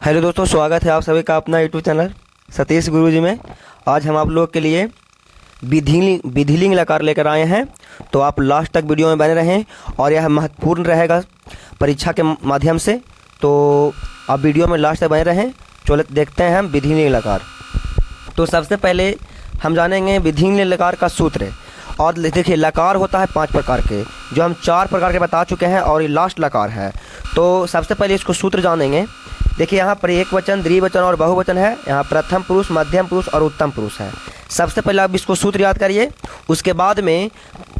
Hello दोस्तों, स्वागत है आप सभी का अपना यूट्यूब चैनल सतीश गुरुजी में। आज हम आप लोगों के लिए विधिलिंग लकार लेकर आए हैं, तो आप लास्ट तक वीडियो में बने रहें और यह महत्वपूर्ण रहेगा परीक्षा के माध्यम से। तो आप वीडियो में लास्ट तक बने रहें। चलो देखते हैं हम विधिलिंग लकार। तो सबसे पहले हम जानेंगे विधिलिंग लकार का सूत्र। और देखिए, लकार होता है 5 प्रकार के, जो हम 4 प्रकार के बता चुके हैं और ये लास्ट लकार है। तो सबसे पहले इसको सूत्र जानेंगे। देखिए, यहाँ पर एक वचन, द्विवचन और बहुवचन है। यहाँ प्रथम पुरुष, मध्यम पुरुष और उत्तम पुरुष है। सबसे पहले आप इसको सूत्र याद करिए। उसके बाद में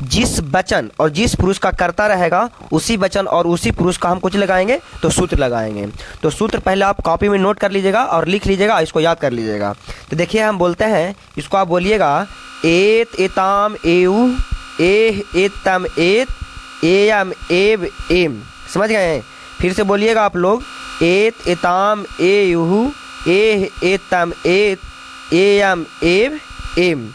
जिस वचन और जिस पुरुष का कर्ता रहेगा, उसी वचन और उसी पुरुष का हम कुछ लगाएंगे तो सूत्र लगाएंगे। तो सूत्र पहले आप कॉपी में नोट कर लीजिएगा और लिख लीजिएगा, इसको याद कर लीजिएगा। तो देखिए, हम बोलते हैं, इसको आप बोलिएगा एत एताम एउ, एह एतम एत, एयम एव एम। समझ गए? फिर से बोलिएगा आप लोग, एत एताम एयुहु, एह एतम एत, एयम एव एम।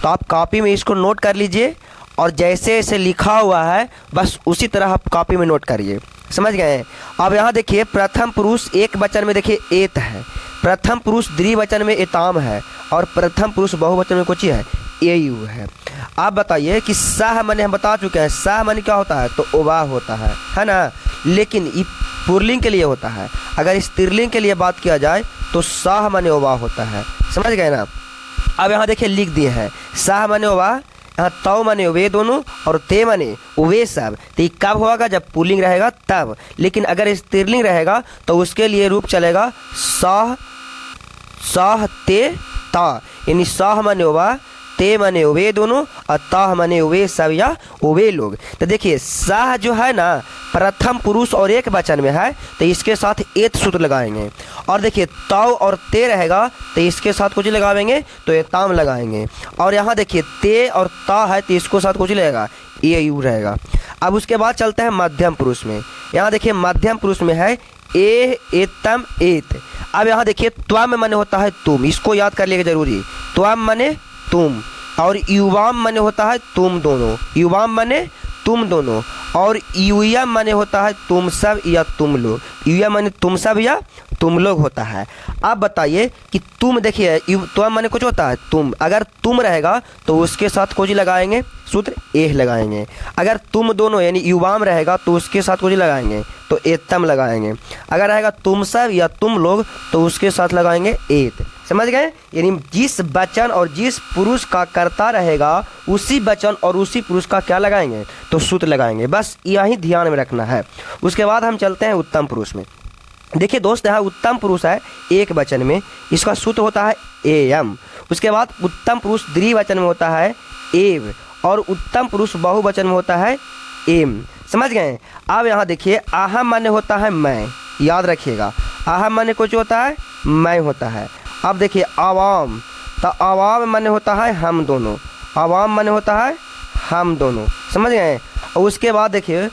तो आप कॉपी में इसको नोट कर लीजिए और जैसे जैसे लिखा हुआ है बस उसी तरह आप कॉपी में नोट करिए। समझ गए? अब यहाँ देखिए, प्रथम पुरुष एक वचन में देखिए एत है, प्रथम पुरुष द्विवचन में एताम है और प्रथम पुरुष बहुवचन में कुछ है, एयु है। आप बताइए कि सह माने हम बता चुके हैं, सह माने क्या होता है, तो ओवा होता है ना। लेकिन ये पुल्लिंग के लिए होता है। अगर स्त्रीलिंग के लिए बात किया जाए तो साह माने ओवा होता है। समझ गए ना? अब यहाँ देखिए लिख दिए हैं, साह माने ओवा, यहाँ तौ माने वे दोनों और ते माने वे सब। तो ये कब होगा? जब पुल्लिंग रहेगा तब। लेकिन अगर स्त्रीलिंग रहेगा तो उसके लिए रूप चलेगा साह, साह ते ता, यानी साह माने ओवा, ते माने वे दोनों और ताह माने वे सब या वे लोग। तो देखिए, साह जो है ना, प्रथम पुरुष और एक वचन में है, तो इसके साथ एत सूत्र लगाएंगे। और देखिए, ताव और ते रहेगा तो इसके साथ कुछ लगाएंगे तो ये ताम लगाएंगे। और यहाँ देखिए, ते और ता है तो इसको साथ कुछ लगेगा, ये यू रहेगा। अब उसके बाद चलते हैं मध्यम पुरुष में। यहाँ देखिए, मध्यम पुरुष में है ए एतम एत। अब यहाँ देखिए, त्वम माने होता है तुम, इसको याद कर लिएगा जरूरी। त्वम माने तुम और युवाम माने होता है तुम दोनों, युवाम माने तुम दोनों। और यूयम माने होता है तुम सब या तुम लोग, यूयम माने तुम सब या तुम लोग होता है। अब बताइए कि तुम, देखिए तुम माने कुछ होता है तुम, अगर तुम रहेगा तो उसके साथ कुछ लगाएंगे, सूत्र एह लगाएंगे। अगर तुम दोनों यानी युवाम रहेगा तो उसके साथ कुछ लगाएंगे तो एतम लगाएंगे। अगर रहेगा तुम सब या तुम लोग तो उसके साथ लगाएंगे एत। समझ गए? यानी जिस वचन और जिस पुरुष का कर्ता रहेगा उसी वचन और उसी पुरुष का क्या लगाएंगे तो सूत्र लगाएंगे। बस यही ध्यान में रखना है। उसके बाद हम चलते हैं उत्तम पुरुष में। देखिए दोस्त, यहाँ उत्तम पुरुष है एक वचन में, इसका सूत्र होता है एयम। उसके बाद उत्तम पुरुष द्विवचन में होता है एव और उत्तम पुरुष बहुवचन में होता है एम। समझ गए? अब यहाँ देखिए, अहम माने होता है मैं, याद रखिएगा, अहम माने कुछ होता है मैं होता है। अब देखिए, आवाम, तो आवाम माने होता है हम दोनों, आवाम माने होता है हम दोनों। समझ गए? और उसके बाद देखिए,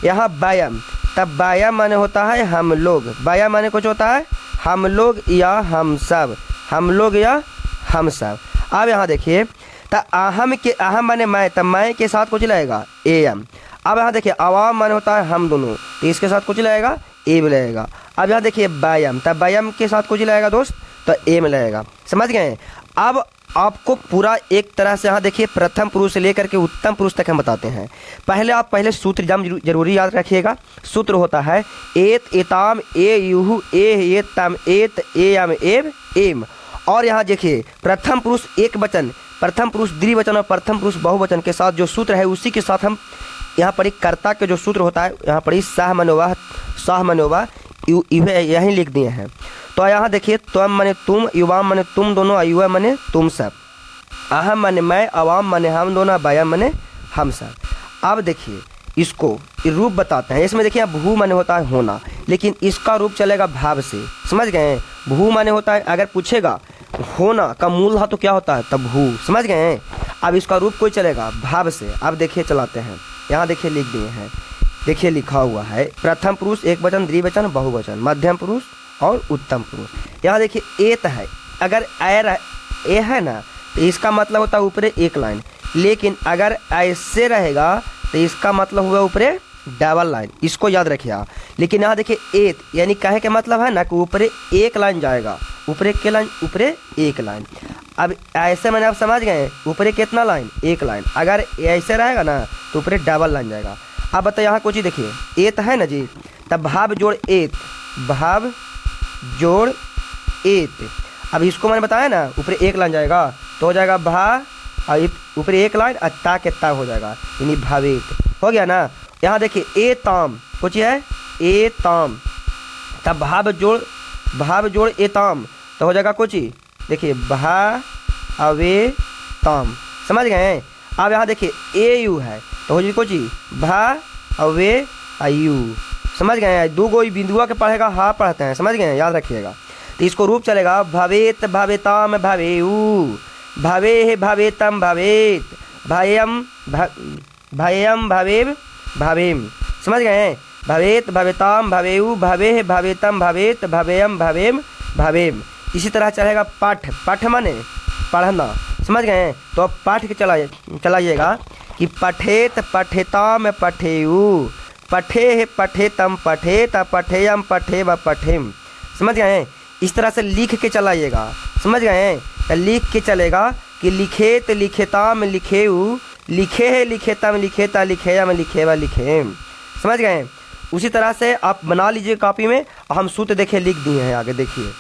यहाँ व्यायाम, तब व्यायाम माने होता है हम लोग, व्यायाम माने कुछ होता है हम लोग या हम सब, हम लोग या हम सब। अब यहाँ देखिए, तो अहम के, अहम माने मैं, तब मैं के साथ कुछ लगेगा एम। अब यहाँ देखिए, आवाम माने होता है हम दोनों, तो इसके साथ कुछ लगेगा एम लगेगा। अब यहाँ देखिए व्यायाम, तब व्यायाम के साथ कुछ लगेगा दोस्त, तो एम लगेगा। समझ गए? अब आपको पूरा एक तरह से यहाँ देखिए, प्रथम पुरुष से लेकर के उत्तम पुरुष तक हम बताते हैं। पहले सूत्र जरूरी याद रखिएगा। सूत्र होता है एत एताम ए युहु, ए एतम एत, एयम एव एम। और यहाँ देखिए, प्रथम पुरुष एक वचन, प्रथम पुरुष द्विवचन और प्रथम पुरुष बहुवचन के साथ जो सूत्र है उसी के साथ हम यहाँ पर एक कर्ता के जो सूत्र होता है, यहाँ पर साह मनोवा, साह मनोवा यहीं लिख दिए हैं। तो यहाँ देखिए, त्वम माने तुम, युवाम माने तुम दोनों, अयुवा माने तुम सब, अहम माने मैं, अवाम माने हम दोनों, व्यायाम माने हम सब। अब देखिए, इसको रूप बताते हैं। इसमें देखिए, भू माने होता है होना, लेकिन इसका रूप चलेगा भाव से। समझ गए? भू माने होता है, अगर पूछेगा होना का मूल धातु क्या होता है तब भू। समझ गए? अब इसका रूप कोई चलेगा भाव से। अब देखिए, चलाते हैं। यहाँ देखिए लिख दिए हैं, देखिए लिखा हुआ है प्रथम पुरुष एक वचन, द्विवचन, बहुवचन, मध्यम पुरुष और उत्तम पुरुष। यहाँ देखिए एत है, अगर ए है ना तो इसका मतलब होता है ऊपरे एक लाइन, लेकिन अगर ऐसे रहेगा तो इसका मतलब हुआ ऊपरे डबल लाइन, इसको याद रखिए आप। लेकिन यहाँ देखिए एत, यानी कहे का मतलब है ना कि ऊपरे एक लाइन जाएगा, ऊपरे के लाइन, ऊपरे एक लाइन। अब ऐसे मैंने आप समझ गए, ऊपरे कितना लाइन, एक लाइन। अगर ऐसे रहेगा ना तो ऊपरे डबल लाइन जाएगा। अब बताइए यहाँ कुछ देखिए, एत है ना जी, तब भाव जोड़ एत, भाव जोड़ एत। अब इसको मैंने बताया ना ऊपर एक लाइन जाएगा तो हो जाएगा भा, और ऊपर एक लाइन और ता के ता हो जाएगा, यानी भावेत। हो गया ना। यहाँ देखिए ए ताम, कुछ है ए ताम, तब भाव जोड़ ए ताम तो हो जाएगा कुछ, देखिए भा अवे ताम, समझ गए। अब यहाँ देखिए ए यू है तो हो जाए कुछ भा अवे आयु, समझ गए। दो गो बिंदुआ के पढ़ेगा हा पढ़ते हैं, समझ गए, याद रखिएगा। तो इसको रूप चलेगा भवेत भवेताम भवेयु, भवे भवेतम भवेत, भयम भयम भवेव भवेम, समझ गए। भवेत भवेताम भवेयु, भवे भवेतम भवेत, भवेयम भवेम भवेम। इसी तरह चलेगा पाठ, पाठ माने पढ़ना, समझ गए। तो अब पाठ के चलाइएगा कि पठेत पठेताम पठेयु, पठे पठेतम पठेत, पठेयम पठेव पठेम, समझ गए। इस तरह से लिख के चलाइएगा, समझ गए। तो लिख के चलेगा कि लिखेत लिखेताम लिखेऊ, लिखे है लिखेतम लिखेता, लिखेयम लिखेवा लिखेम, समझ गए। उसी तरह से आप बना लीजिए कॉपी में। हम सूत्र देखिए लिख दिए हैं आगे, देखिए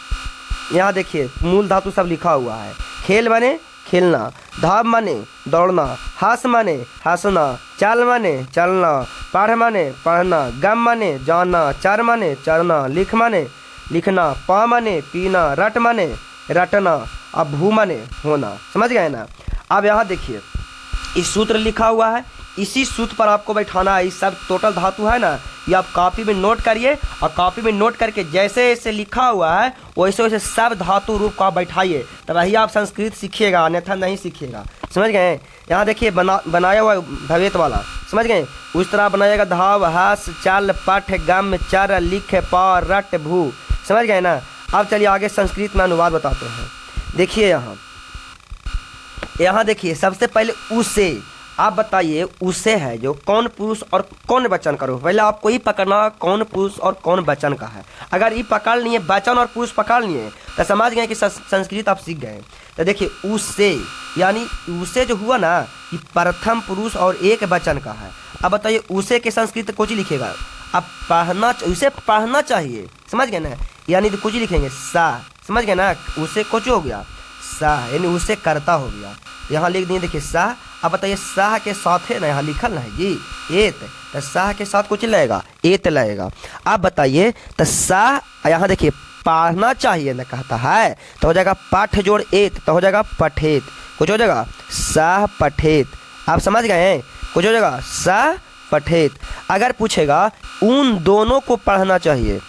यहाँ देखिए मूल धातु सब लिखा हुआ है। खेल माने खेलना, धाव माने दौड़ना, हास माने हंसना, चाल माने चलना, पढ़ माने पढ़ना, गम माने जानना, चर माने चरना, लिख माने लिखना, पा माने पीना, रट माने रटना, अब भू माने होना, समझ गए ना। अब यहाँ देखिए इस सूत्र लिखा हुआ है, इसी सूत्र पर आपको बैठाना है। इस सब टोटल धातु है ना, ये आप कॉपी में नोट करिए, और कॉपी में नोट करके जैसे जैसे लिखा हुआ है वैसे वैसे सब धातु रूप को आप बैठाइए, तब वही आप संस्कृत सीखिएगा, अन्यथा नहीं सीखिएगा, समझ गए। यहाँ देखिए बनाया हुआ भवेत वाला, समझ गए। उस तरह बनाइएगा धाव हास चाल पठ गम चर लिख प रट भू, समझ गए ना। अब चलिए आगे संस्कृत में अनुवाद बताते हैं। देखिए यहाँ देखिए सबसे पहले उसे, आप बताइए उसे है जो कौन पुरुष और कौन वचन का रूप। पहले आपको ये पकड़ना कौन पुरुष और कौन वचन का है। अगर ये पकड़ लिए, वचन और पुरुष पकड़ लिए, तो समझ गए कि संस्कृत आप सीख गए। तो देखिए उससे, यानी उसे जो हुआ ना, ये प्रथम पुरुष और एक वचन का है। अब बताइए उसे के संस्कृत कुछ लिखेगा, अब पढ़ना, उसे पढ़ना चाहिए, समझ गए ना, यानी तो कुछ लिखेंगे सा, समझ गए ना। उसे कुछ हो गया सा, यानी उसे करता हो गया, यहाँ लिख दिए देखिए सा। अब बताइए साह के साथ है ना, यहाँ लिखल ना है जी एत, तो साह के साथ कुछ लगेगा एत लगेगा। अब बताइए तो साह, यहाँ देखिए पढ़ना चाहिए ना कहता है, तो हो जाएगा पाठ जोड़ एत, तो हो जाएगा पठेत, कुछ हो जाएगा साह पठेत, आप समझ गए हैं, कुछ हो जाएगा साह पठेत। अगर पूछेगा उन दोनों को पढ़ना चाहिए,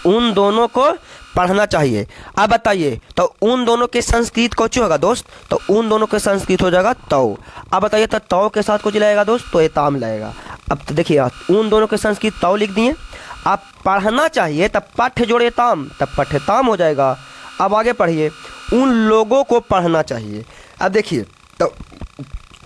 उन दोनों को पढ़ना चाहिए, अब बताइए तो उन दोनों के संस्कृत कुछ होगा दोस्त, तो उन दोनों के संस्कृत हो जाएगा तौ। अब बताइए तो तौ के साथ कुछ लगेगा दोस्त, तो एताम लगेगा। अब तो देखिए उन दोनों के संस्कृत तौ लिख दिए। आप पढ़ना चाहिए तब पठ जोड़े ताम, तब पठेताम हो जाएगा। अब आगे पढ़िए उन लोगों को पढ़ना चाहिए। अब देखिए तो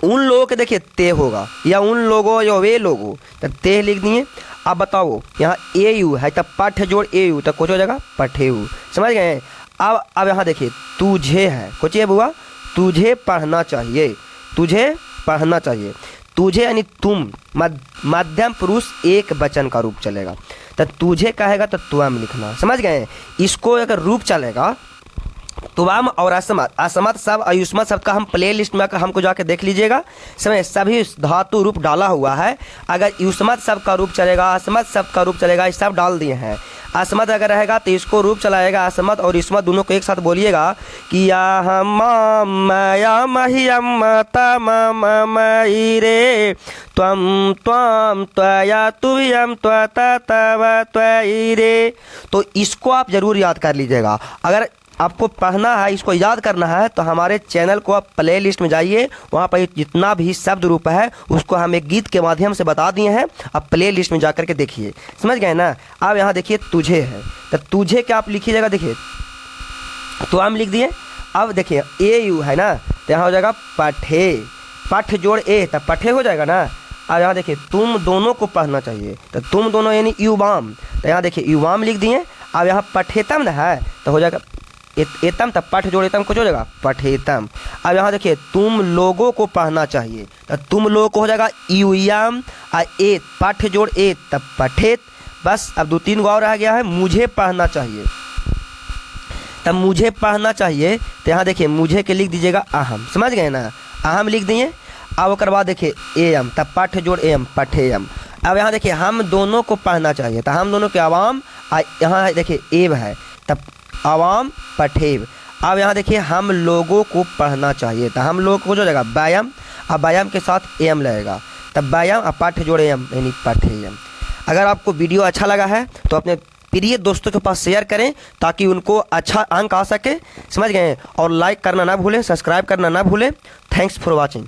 उन लोगों के देखिए ते होगा, या उन लोगों या वे लोगों, तो ते लिख दिए। अब बताओ यहाँ ए यू है, तब पठ जोड़ ए यू, तब कुछ हो जाएगा पठेयू, समझ गए। अब यहाँ देखिए तुझे है, कुछ ये बुआ, तुझे पढ़ना चाहिए, तुझे पढ़ना चाहिए, तुझे यानी तुम, मध्यम पुरुष एक वचन का रूप चलेगा, तो तुझे कहेगा तो तुम लिखना, समझ गए। इसको अगर रूप चलेगा तुवाम और असमत, असमत सब आयुष्मत शब्द का हम प्ले लिस्ट में हमको जाके देख लीजिएगा, समय सभी धातु रूप डाला हुआ है। अगर युष्मत शब्द का रूप चलेगा, असमत शब्द का रूप चलेगा, ये सब डाल दिए हैं। असमत अगर रहेगा तो इसको रूप चलाएगा, असमत और युष्मत दोनों को एक साथ बोलिएगा कि या हम या महियम तम मई रे त्वम त्वम त्वया तुयम त्वत तव त्वयि रे। तो इसको आप जरूर याद कर लीजिएगा। अगर आपको पढ़ना है, इसको याद करना है, तो हमारे चैनल को आप प्ले लिस्ट में जाइए, वहाँ पर जितना भी शब्द रूप है उसको हम एक गीत के माध्यम से बता दिए हैं, आप प्ले लिस्ट में जा करके देखिए, समझ गए ना। अब यहाँ देखिए तुझे है, तो तुझे क्या आप लिखिएगा, देखिए तो हम लिख दिए। अब देखिए ए यू है ना, तो यहाँ हो जाएगा पठे, पठ जोड़ ए, तब पठे हो जाएगा ना। अब यहाँ देखिए तुम दोनों को पढ़ना चाहिए, तो तुम दोनों यानी युवाम, तो यहाँ देखिए युवाम लिख दिए। अब यहाँ पठेतम है तो हो जाएगा एतम, तब पठ जोड़ एतम कुछ हो जाएगा पठेतम। अब यहाँ देखिए तुम लोगों को पढ़ना चाहिए, तो तुम लोगों को हो जाएगा यूयाम, ए पठ जोड़ ए तब पठेत। बस अब 2-3 गो और रह गया है, मुझे पढ़ना चाहिए, तब मुझे पढ़ना चाहिए, तो यहाँ देखिए मुझे के लिख दीजिएगा अहम, समझ गए ना, अहम लिख दिए। अब ओकर बाद देखिए एम, तब पठ जोड़ एम पठेयम। अब यहाँ देखिए हम दोनों को पढ़ना चाहिए, तो हम दोनों के आवाम, यहाँ देखिए एव है, तब आवाम पठेव। अब यहाँ देखिए हम लोगों को पढ़ना चाहिए, तो हम लोग को जो जाएगा व्यायाम, अब व्यायाम के साथ एम लगेगा, तब व्यायाम अब पाठ जोड़े एम यानी पठेयम। अगर आपको वीडियो अच्छा लगा है तो अपने प्रिय दोस्तों के पास शेयर करें ताकि उनको अच्छा अंक आ सके, समझ गए। और लाइक करना ना भूलें, सब्सक्राइब करना ना भूलें। Thanks for watching.